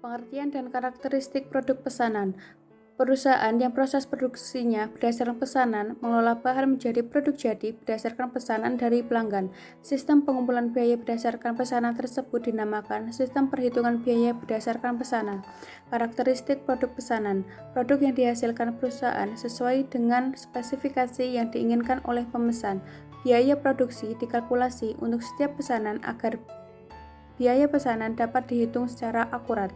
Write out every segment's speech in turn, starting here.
Pengertian dan karakteristik produk pesanan. Perusahaan yang proses produksinya berdasarkan pesanan mengelola bahan menjadi produk jadi berdasarkan pesanan dari pelanggan. Sistem pengumpulan biaya berdasarkan pesanan tersebut dinamakan sistem perhitungan biaya berdasarkan pesanan. Karakteristik produk pesanan. Produk yang dihasilkan perusahaan sesuai dengan spesifikasi yang diinginkan oleh pemesan. Biaya produksi dikalkulasi untuk setiap pesanan agar biaya pesanan dapat dihitung secara akurat.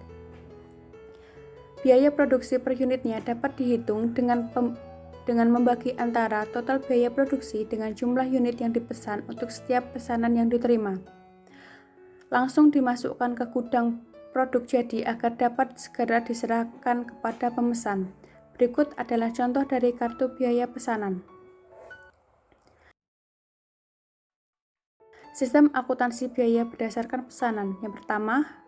Biaya produksi per unitnya dapat dihitung dengan membagi antara total biaya produksi dengan jumlah unit yang dipesan untuk setiap pesanan yang diterima. Langsung dimasukkan ke gudang produk jadi agar dapat segera diserahkan kepada pemesan. Berikut adalah contoh dari kartu biaya pesanan. Sistem akuntansi biaya berdasarkan pesanan. Yang pertama,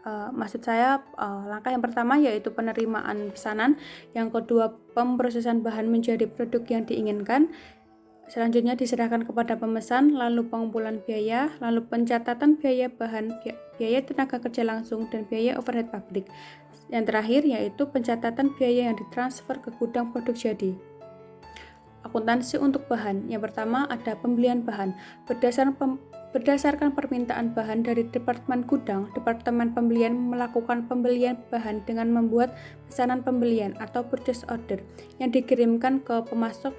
langkah yang pertama yaitu penerimaan pesanan, yang kedua pemrosesan bahan menjadi produk yang diinginkan, selanjutnya diserahkan kepada pemesan, lalu pengumpulan biaya, lalu pencatatan biaya bahan, biaya tenaga kerja langsung, dan biaya overhead pabrik. Yang terakhir yaitu pencatatan biaya yang ditransfer ke gudang produk jadi. Akuntansi untuk bahan. Yang pertama ada pembelian bahan. Berdasarkan permintaan bahan dari Departemen Gudang, Departemen Pembelian melakukan pembelian bahan dengan membuat pesanan pembelian atau purchase order yang dikirimkan ke pemasok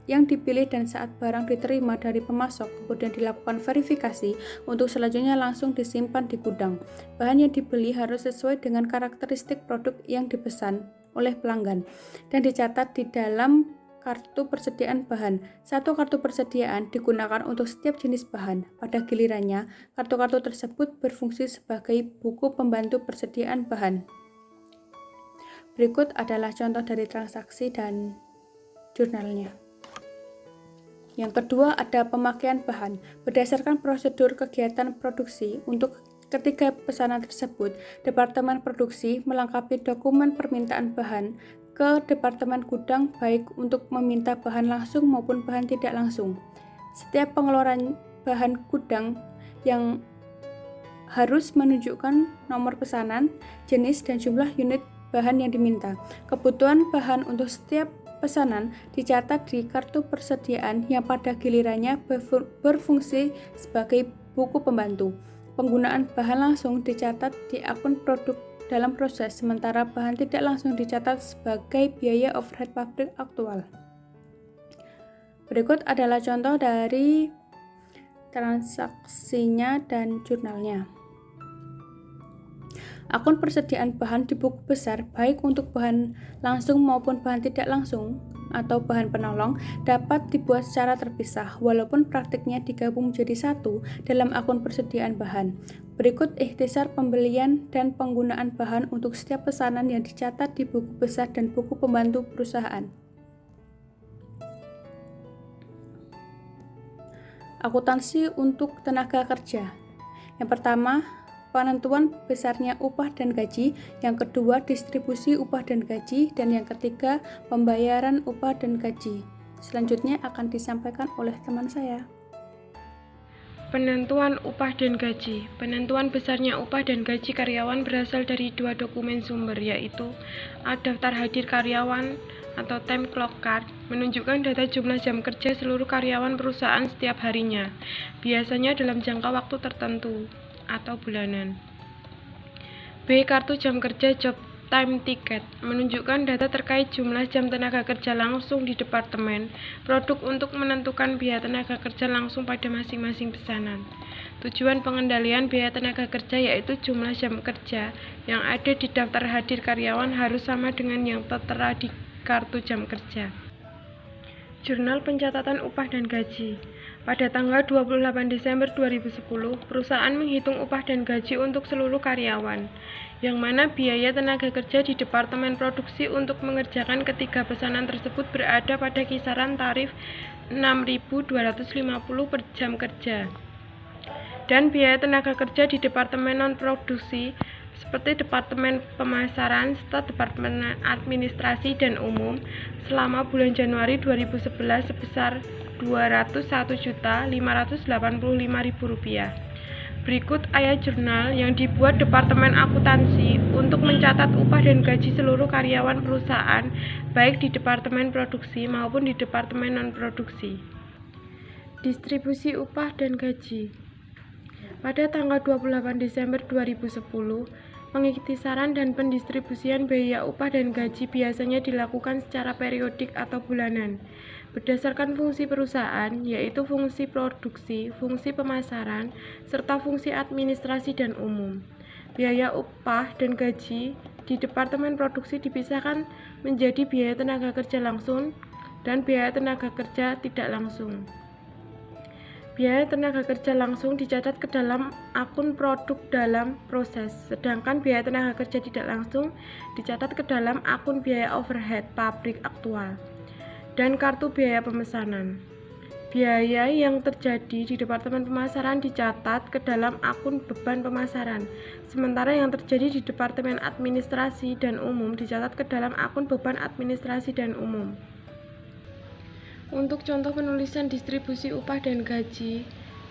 yang dipilih, dan saat barang diterima dari pemasok kemudian dilakukan verifikasi untuk selanjutnya langsung disimpan di gudang. Bahan yang dibeli harus sesuai dengan karakteristik produk yang dipesan oleh pelanggan dan dicatat di dalam kartu persediaan bahan. Satu kartu persediaan digunakan untuk setiap jenis bahan. Pada gilirannya, kartu-kartu tersebut berfungsi sebagai buku pembantu persediaan bahan. Berikut adalah contoh dari transaksi dan jurnalnya. Yang kedua ada pemakaian bahan. Berdasarkan prosedur kegiatan produksi untuk ketiga pesanan tersebut, Departemen Produksi melengkapi dokumen permintaan bahan ke Departemen Gudang baik untuk meminta bahan langsung maupun bahan tidak langsung. Setiap pengeluaran bahan gudang yang harus menunjukkan nomor pesanan, jenis, dan jumlah unit bahan yang diminta. Kebutuhan bahan untuk setiap pesanan dicatat di kartu persediaan yang pada gilirannya berfungsi sebagai buku pembantu. Penggunaan bahan langsung dicatat di akun produk dalam proses, sementara bahan tidak langsung dicatat sebagai biaya overhead pabrik aktual. Berikut adalah contoh dari transaksinya dan jurnalnya. Akun persediaan bahan di buku besar, baik untuk bahan langsung maupun bahan tidak langsung atau bahan penolong, dapat dibuat secara terpisah, walaupun praktiknya digabung menjadi satu dalam akun persediaan bahan. Berikut ikhtisar pembelian dan penggunaan bahan untuk setiap pesanan yang dicatat di buku besar dan buku pembantu perusahaan. Akuntansi untuk tenaga kerja. Yang pertama, penentuan besarnya upah dan gaji, yang kedua distribusi upah dan gaji, dan yang ketiga pembayaran upah dan gaji. Selanjutnya akan disampaikan oleh teman saya. Penentuan upah dan gaji. Penentuan besarnya upah dan gaji karyawan berasal dari dua dokumen sumber, yaitu A. Daftar hadir karyawan atau time clock card, menunjukkan data jumlah jam kerja seluruh karyawan perusahaan setiap harinya, biasanya dalam jangka waktu tertentu atau bulanan. B. Kartu jam kerja job time ticket, menunjukkan data terkait jumlah jam tenaga kerja langsung di departemen produk untuk menentukan biaya tenaga kerja langsung pada masing-masing pesanan. Tujuan pengendalian biaya tenaga kerja yaitu jumlah jam kerja yang ada di daftar hadir karyawan harus sama dengan yang tertera di kartu jam kerja. Jurnal pencatatan upah dan gaji. Pada tanggal 28 Desember 2010, perusahaan menghitung upah dan gaji untuk seluruh karyawan, yang mana biaya tenaga kerja di Departemen Produksi untuk mengerjakan ketiga pesanan tersebut berada pada kisaran tarif 6.250 per jam kerja. Dan biaya tenaga kerja di Departemen Non-Produksi seperti Departemen Pemasaran serta Departemen Administrasi dan Umum selama bulan Januari 2011 sebesar Rp201.585.000. Berikut ayat jurnal yang dibuat Departemen Akuntansi untuk mencatat upah dan gaji seluruh karyawan perusahaan, baik di Departemen Produksi maupun di Departemen Non-Produksi. Distribusi upah dan gaji. Pada tanggal 28 Desember 2010, mengikuti saran dan pendistribusian biaya upah dan gaji biasanya dilakukan secara periodik atau bulanan, berdasarkan fungsi perusahaan, yaitu fungsi produksi, fungsi pemasaran, serta fungsi administrasi dan umum. Biaya upah dan gaji di Departemen Produksi dipisahkan menjadi biaya tenaga kerja langsung dan biaya tenaga kerja tidak langsung. Biaya tenaga kerja langsung dicatat ke dalam akun produk dalam proses, sedangkan biaya tenaga kerja tidak langsung dicatat ke dalam akun biaya overhead pabrik aktual dan kartu biaya pemesanan. Biaya yang terjadi di Departemen Pemasaran dicatat ke dalam akun beban pemasaran, sementara yang terjadi di Departemen Administrasi dan Umum dicatat ke dalam akun beban administrasi dan umum. Untuk contoh penulisan distribusi upah dan gaji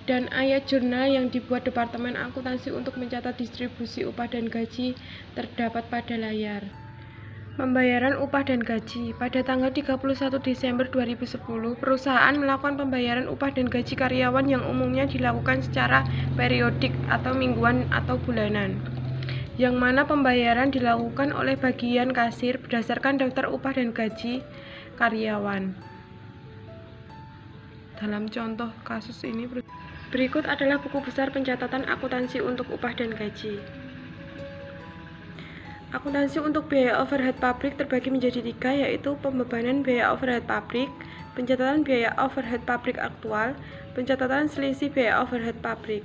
dan ayat jurnal yang dibuat Departemen Akuntansi untuk mencatat distribusi upah dan gaji terdapat pada layar. Pembayaran upah dan gaji. Pada tanggal 31 Desember 2010, perusahaan melakukan pembayaran upah dan gaji karyawan yang umumnya dilakukan secara periodik atau mingguan atau bulanan, yang mana pembayaran dilakukan oleh bagian kasir berdasarkan daftar upah dan gaji karyawan. Dalam contoh kasus ini, berikut adalah buku besar pencatatan akuntansi untuk upah dan gaji. Akuntansi untuk biaya overhead pabrik terbagi menjadi 3, yaitu pembebanan biaya overhead pabrik, pencatatan biaya overhead pabrik aktual, pencatatan selisih biaya overhead pabrik.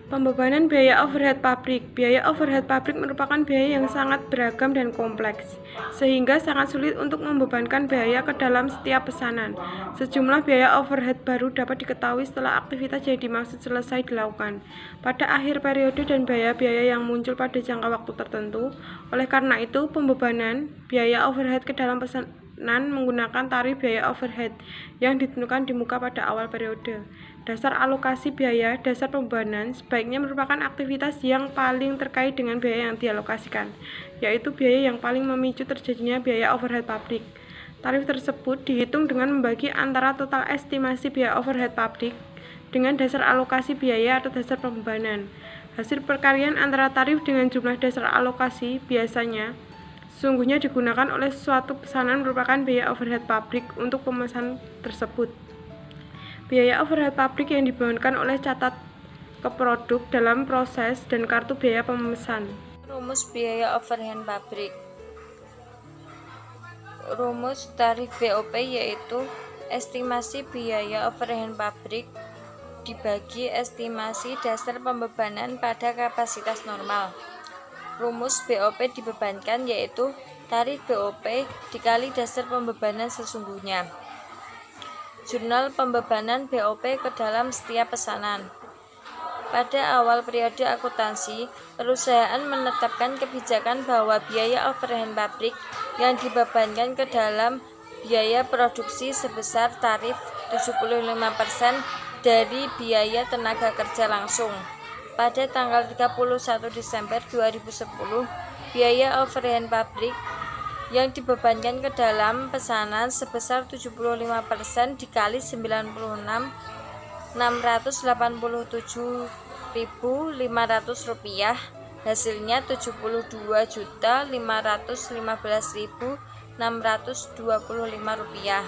Pembebanan biaya overhead pabrik. Biaya overhead pabrik merupakan biaya yang sangat beragam dan kompleks, sehingga sangat sulit untuk membebankan biaya ke dalam setiap pesanan. Sejumlah biaya overhead baru dapat diketahui setelah aktivitas yang dimaksud selesai dilakukan pada akhir periode dan biaya-biaya yang muncul pada jangka waktu tertentu. Oleh karena itu, pembebanan biaya overhead ke dalam pesanan menggunakan tarif biaya overhead yang ditentukan di muka pada awal periode. Dasar alokasi biaya, dasar pembebanan sebaiknya merupakan aktivitas yang paling terkait dengan biaya yang dialokasikan, yaitu biaya yang paling memicu terjadinya biaya overhead pabrik. Tarif tersebut dihitung dengan membagi antara total estimasi biaya overhead pabrik dengan dasar alokasi biaya atau dasar pembebanan. Hasil perkalian antara tarif dengan jumlah dasar alokasi biasanya sesungguhnya digunakan oleh suatu pesanan merupakan biaya overhead pabrik untuk pemesan tersebut. Biaya overhead pabrik yang dibebankan oleh catat ke produk dalam proses dan kartu biaya pemesan. Rumus biaya overhead pabrik. Rumus tarif BOP yaitu estimasi biaya overhead pabrik dibagi estimasi dasar pembebanan pada kapasitas normal. Rumus BOP dibebankan yaitu tarif BOP dikali dasar pembebanan sesungguhnya. Jurnal pembebanan BOP ke dalam setiap pesanan. Pada awal periode akuntansi, perusahaan menetapkan kebijakan bahwa biaya overhead pabrik yang dibebankan ke dalam biaya produksi sebesar tarif 75% dari biaya tenaga kerja langsung. Pada tanggal 31 Desember 2010, biaya overhead pabrik yang dibebankan ke dalam pesanan sebesar 75% dikali 96.687.500 rupiah, hasilnya 72.515.625 rupiah,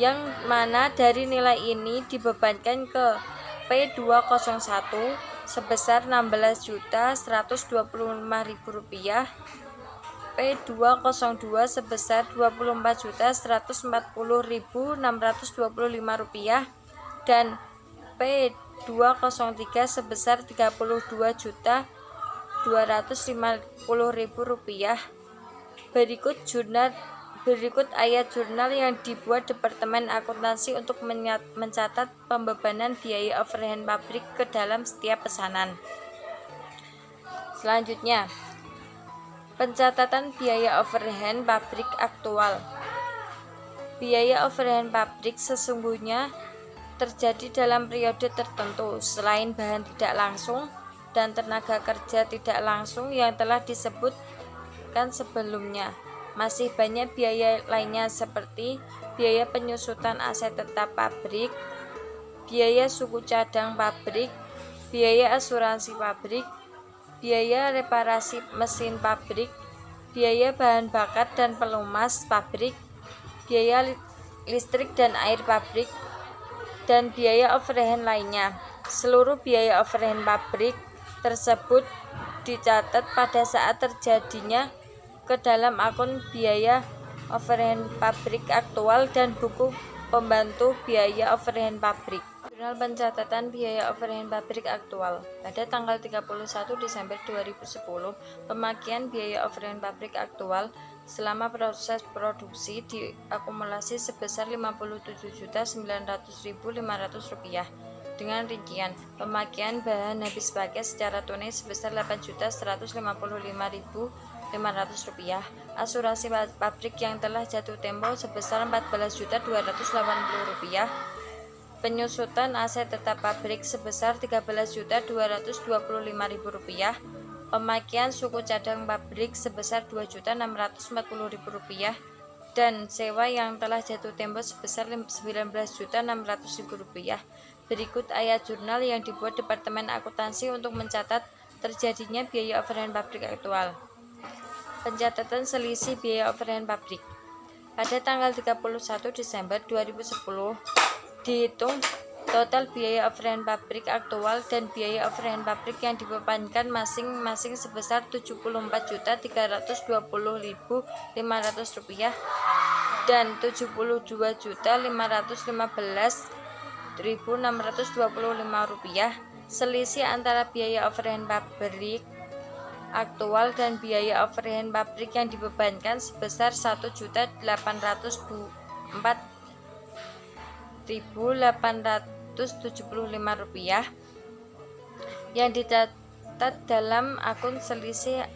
yang mana dari nilai ini dibebankan ke P201 sebesar 16.125.000 rupiah, P202 sebesar 24.140.625 rupiah, dan P203 sebesar 32.250.000 rupiah. Berikut ayat jurnal yang dibuat Departemen Akuntansi untuk mencatat pembebanan biaya overhead pabrik ke dalam setiap pesanan. Selanjutnya, pencatatan biaya overhead pabrik aktual. Biaya overhead pabrik sesungguhnya terjadi dalam periode tertentu selain bahan tidak langsung dan tenaga kerja tidak langsung yang telah disebutkan sebelumnya. Masih banyak biaya lainnya seperti biaya penyusutan aset tetap pabrik, biaya suku cadang pabrik, biaya asuransi pabrik, biaya reparasi mesin pabrik, biaya bahan bakar dan pelumas pabrik, biaya listrik dan air pabrik, dan biaya overhead lainnya. Seluruh biaya overhead pabrik tersebut dicatat pada saat terjadinya ke dalam akun biaya overhead pabrik aktual dan buku pembantu biaya overhead pabrik. Jurnal pencatatan biaya overhead pabrik aktual. Pada tanggal 31 Desember 2010, pemakaian biaya overhead pabrik aktual selama proses produksi diakumulasi sebesar Rp57.900.500 dengan rincian pemakaian bahan habis pakai secara tunai sebesar Rp8.155.500, asuransi pabrik yang telah jatuh tempo sebesar Rp14.280.000, penyusutan aset tetap pabrik sebesar Rp13.225.000, pemakaian suku cadang pabrik sebesar Rp2.640.000, dan sewa yang telah jatuh tempo sebesar Rp19.600.000. Berikut ayat jurnal yang dibuat Departemen Akuntansi untuk mencatat terjadinya biaya overhead pabrik aktual. Pencatatan selisih biaya overhead pabrik. Pada tanggal 31 Desember 2010, dihitung total biaya overhead pabrik aktual dan biaya overhead pabrik yang dibebankan masing-masing sebesar Rp72.320.500 dan Rp72.515.625. Selisih antara biaya overhead pabrik aktual dan biaya overhead pabrik yang dibebankan sebesar Rp1.804.875 yang dicatat dalam akun selisih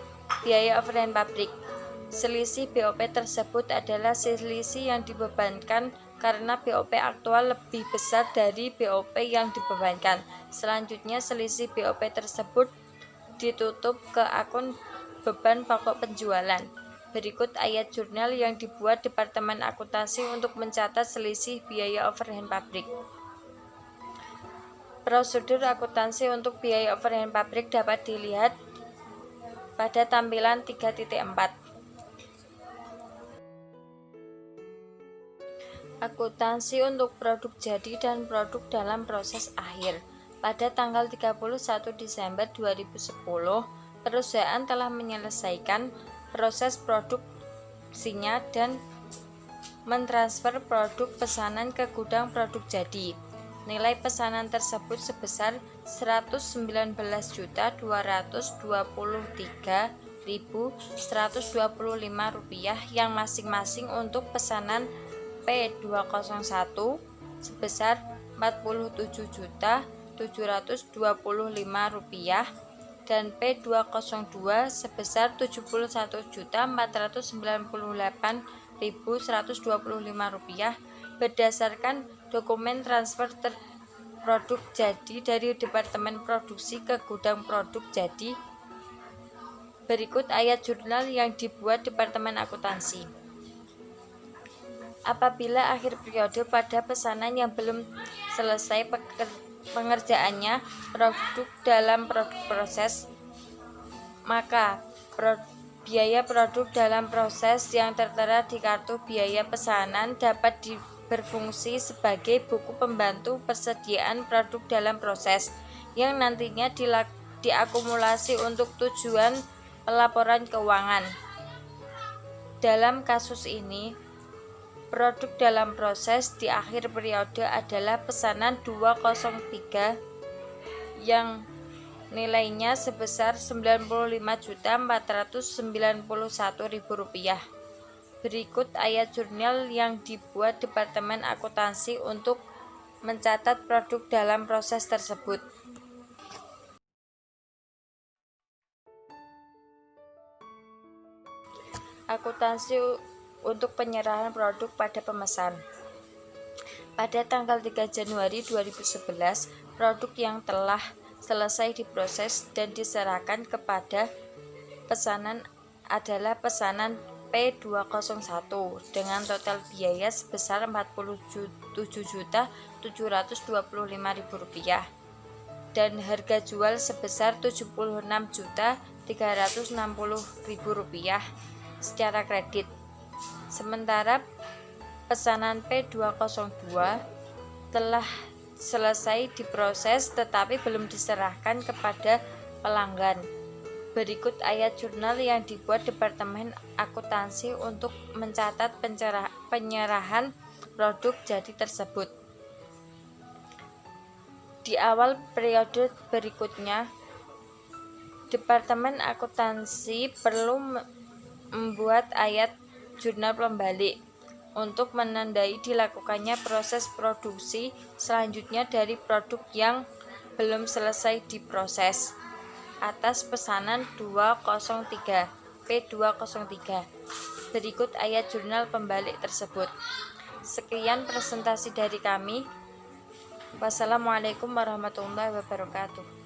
biaya overhead pabrik. Selisih BOP tersebut adalah selisih yang dibebankan karena BOP aktual lebih besar dari BOP yang dibebankan. Selanjutnya, selisih BOP tersebut ditutup ke akun beban pokok penjualan. Berikut ayat jurnal yang dibuat Departemen Akuntansi untuk mencatat selisih biaya overhead pabrik. Prosedur akuntansi untuk biaya overhead pabrik dapat dilihat pada tampilan 3.4. Akuntansi untuk produk jadi dan produk dalam proses akhir. Pada tanggal 31 Desember 2010, perusahaan telah menyelesaikan proses produksinya dan mentransfer produk pesanan ke gudang produk jadi. Nilai pesanan tersebut sebesar Rp119.223.125 yang masing-masing untuk pesanan P201 sebesar Rp47.725 dan P202 sebesar Rp71.498.125 berdasarkan dokumen transfer produk jadi dari Departemen Produksi ke gudang produk jadi. Berikut ayat jurnal yang dibuat Departemen Akuntansi. Apabila akhir periode pada pesanan yang belum selesai pengerjaannya produk dalam produk proses, maka biaya produk dalam proses yang tertera di kartu biaya pesanan dapat berfungsi sebagai buku pembantu persediaan produk dalam proses yang nantinya diakumulasi untuk tujuan pelaporan keuangan. Dalam kasus ini, produk dalam proses di akhir periode adalah pesanan 203 yang nilainya sebesar Rp95.491.000. Berikut ayat jurnal yang dibuat Departemen Akuntansi untuk mencatat produk dalam proses tersebut. Akuntansi untuk penyerahan produk pada pemesan. Pada tanggal 3 Januari 2011, produk yang telah selesai diproses dan diserahkan kepada pesanan adalah pesanan P201 dengan total biaya sebesar Rp47.725.000 dan harga jual sebesar Rp76.360.000 secara kredit. Sementara pesanan P202 telah selesai diproses tetapi belum diserahkan kepada pelanggan. Berikut ayat jurnal yang dibuat Departemen Akuntansi untuk mencatat penyerahan produk jadi tersebut. Di awal periode berikutnya, Departemen Akuntansi perlu membuat ayat jurnal pembalik untuk menandai dilakukannya proses produksi selanjutnya dari produk yang belum selesai diproses atas pesanan P203. Berikut ayat jurnal pembalik tersebut. Sekian presentasi dari kami. Wassalamualaikum warahmatullahi wabarakatuh.